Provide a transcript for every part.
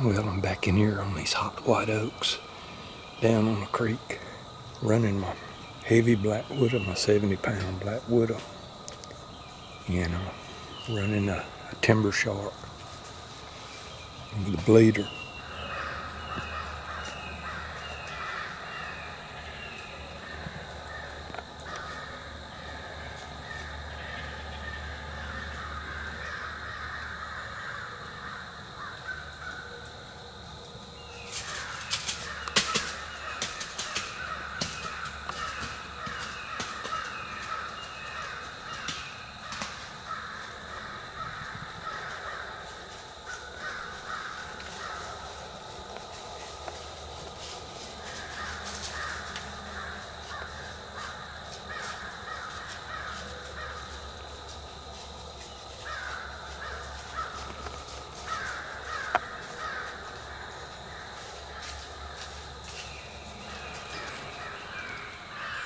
Well, I'm back in here on these hot white oaks down on the creek, running my heavy black widow, my 70-pound black widow, and running a timber shark with a bleeder.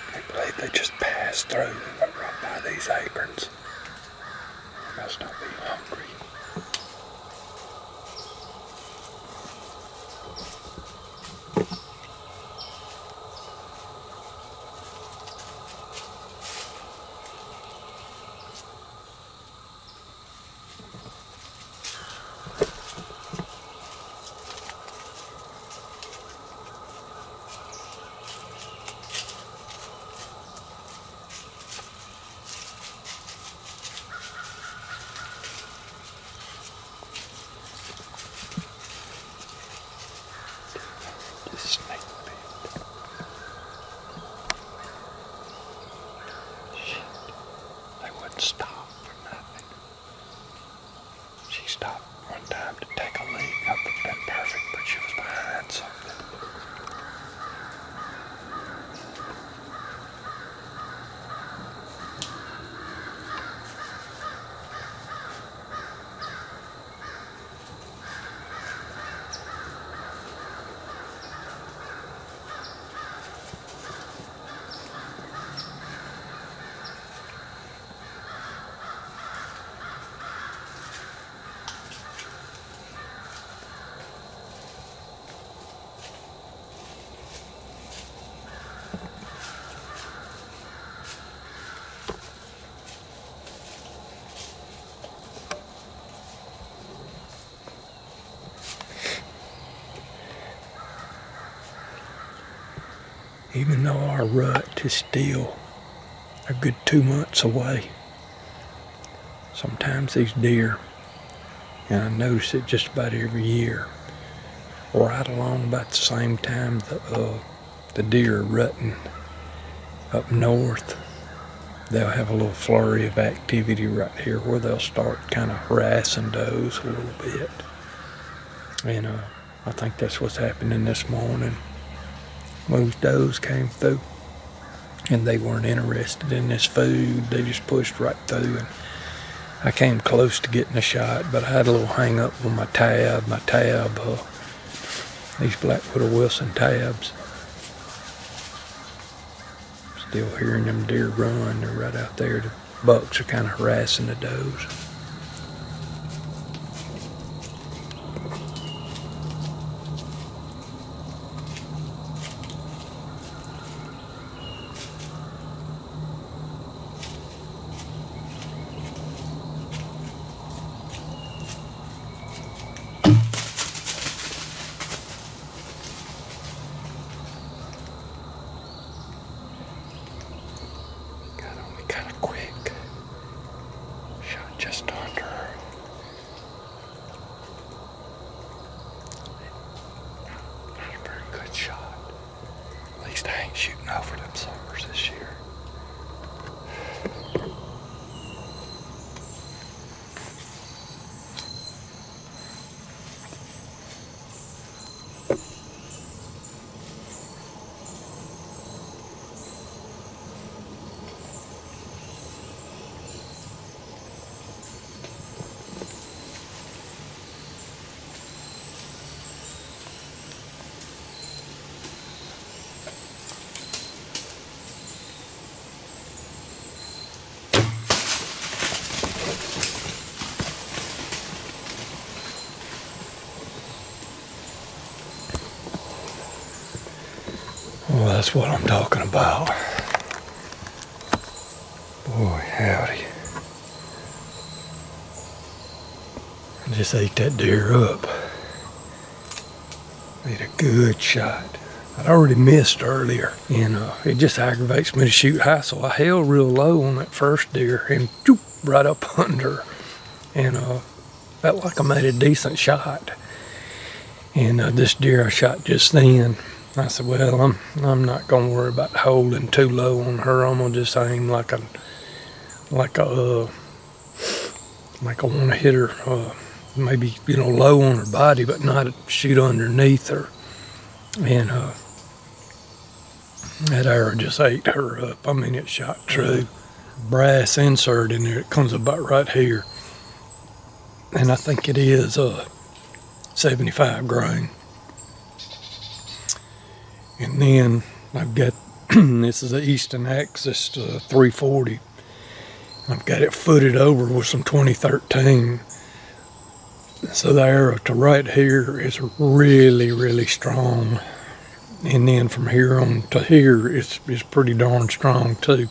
I believe they just passed through and went right by these acorns. They must not be hungry. Snake pit. Shit. They wouldn't stop for nothing. She stopped one time to take a leak. That would have been perfect, but she was behind something. Even though our rut is still a good 2 months away, sometimes these deer, and I notice it just about every year, right along about the same time the deer are rutting up north, they'll have a little flurry of activity right here where they'll start kind of harassing does a little bit. And I think that's what's happening this morning. Most does came through and they weren't interested in this food. They just pushed right through, and I came close to getting a shot, but I had a little hang up on my tab. These Black Widow Wilson tabs. Still hearing them deer run. They're right out there. The bucks are kind of harassing the does. Got on me kind of quick. Shot just that's what I'm talking about. Boy, howdy. I just ate that deer up. Made a good shot. I'd already missed earlier, and it just aggravates me to shoot high, so I held real low on that first deer and choop, right up under, and felt like I made a decent shot. And this deer I shot just then, I said, well, I'm not gonna worry about holding too low on her. I'm gonna just aim like I want to hit her, maybe low on her body, but not shoot underneath her. And that arrow just ate her up. I mean, it shot true. Brass insert in there. It comes about right here, and I think it is 75 grain. And then I've got this is the Eastern Axis 340. I've got it footed over with some 2013. So the arrow to right here is really, really strong. And then from here on to here, it's pretty darn strong too.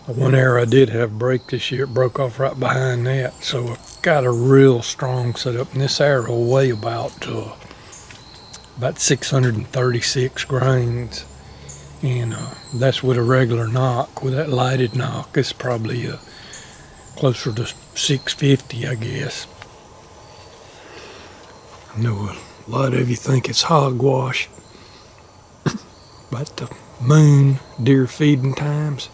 One arrow I did have break this year, it broke off right behind that. So I've got a real strong setup. And this arrow will weigh about 636 grains. And that's with a regular knock. With that lighted knock, it's probably closer to 650, I guess. I know a lot of you think it's hogwash about the moon deer feeding times,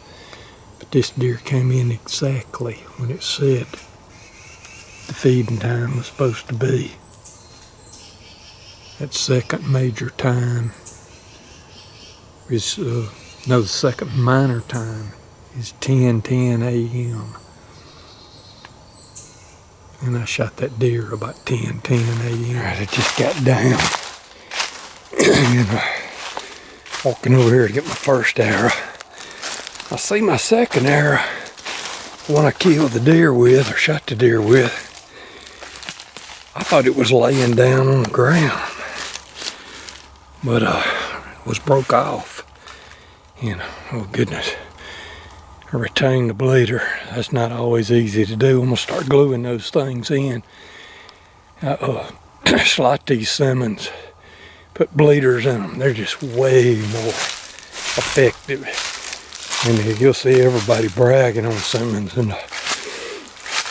but this deer came in exactly when it said the feeding time was supposed to be. That second major time is, the second minor time is 10:10 a.m. And I shot that deer about 10:10 a.m. Right, I just got down. And walking over here to get my first arrow. I see my second arrow, the one I killed the deer with, or shot the deer with. I thought it was laying down on the ground, but it was broke off. And oh goodness, I retained the bleeder. That's not always easy to do. I'm gonna start gluing those things in. Slot these Simmons, put bleeders in them. They're just way more effective. And you'll see everybody bragging on Simmons and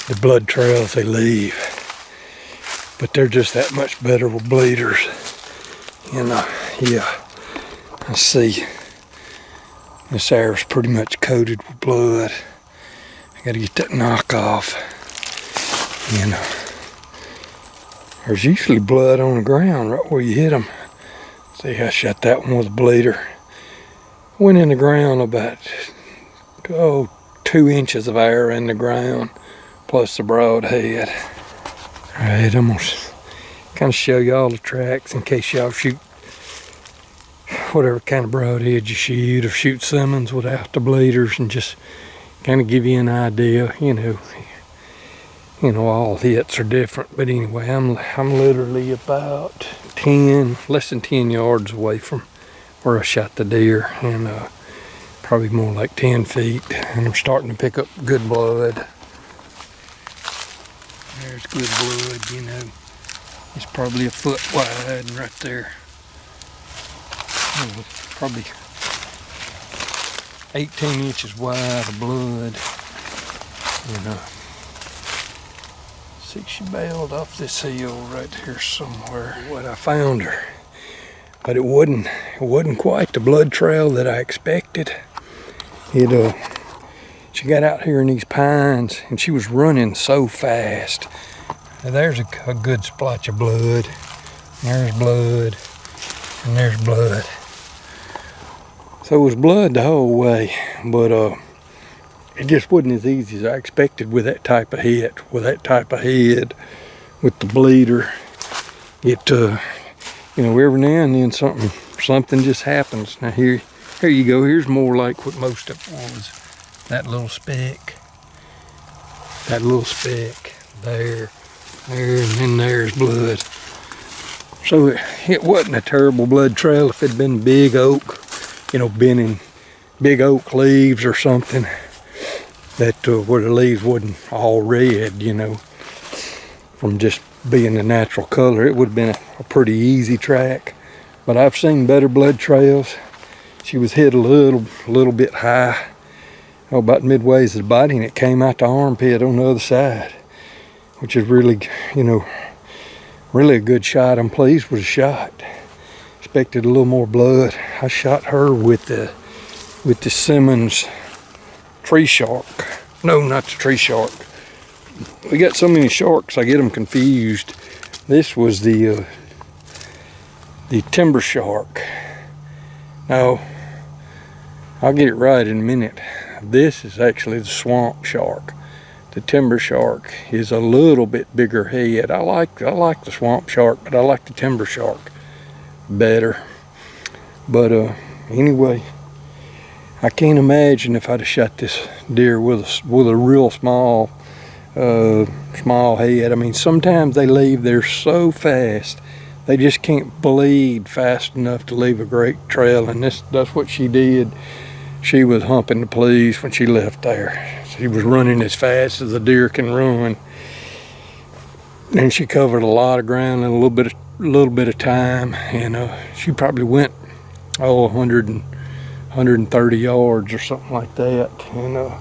the blood trails they leave. But they're just that much better with bleeders. And yeah, I see. This arrow's pretty much coated with blood. I gotta get that knock off. And there's usually blood on the ground right where you hit them. See, I shot that one with a bleeder. Went in the ground about 2 inches of air in the ground, plus the broadhead. Alright, I'm gonna kind of show y'all the tracks in case y'all shoot whatever kind of broadhead you shoot, or shoot Simmons without the bleeders, and just kind of give you an idea. All hits are different, but anyway, I'm literally about less than 10 yards away from where I shot the deer, and probably more like 10 feet, and I'm starting to pick up good blood. There's good blood, it's probably a foot wide right there. Probably 18 inches wide of blood. See, she bailed off this hill right here somewhere. What I found her, but it wasn't quite the blood trail that I expected. She got out here in these pines, and she was running so fast. Now there's a good splotch of blood. There's blood, and there's blood. So it was blood the whole way, but it just wasn't as easy as I expected with that type of hit, with that type of head, with the bleeder. It, every now and then something just happens. Now here you go. Here's more like what most of it was. That little speck, there, and then there's blood. So it wasn't a terrible blood trail if it'd been big oak been in big oak leaves or something that where the leaves wasn't all red, from just being the natural color. It would have been a pretty easy track. But I've seen better blood trails. She was hit a little bit high, about midways to the body, and it came out the armpit on the other side, which is really, really a good shot. I'm pleased with the shot. Expected a little more blood. I shot her with the Simmons tree shark. No, not the tree shark. We got so many sharks, I get them confused. This was the timber shark. No, I'll get it right in a minute. This is actually the swamp shark. The timber shark is a little bit bigger head. I like the swamp shark, but I like the timber shark better. But anyway, I can't imagine if I'd have shot this deer with a real small head. I mean, sometimes they leave there so fast they just can't bleed fast enough to leave a great trail, and that's what she did. She was humping the please when she left there. She was running as fast as a deer can run, and she covered a lot of ground in a little bit of time, and she probably went 130 yards or something like that, and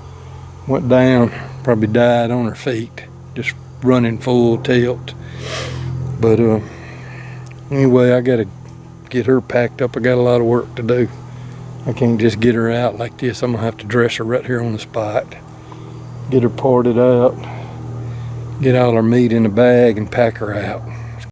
went down, probably died on her feet, just running full tilt. But anyway, I gotta get her packed up. I got a lot of work to do. I can't just get her out like this. I'm gonna have to dress her right here on the spot, get her parted out, get all her meat in a bag, and pack her out.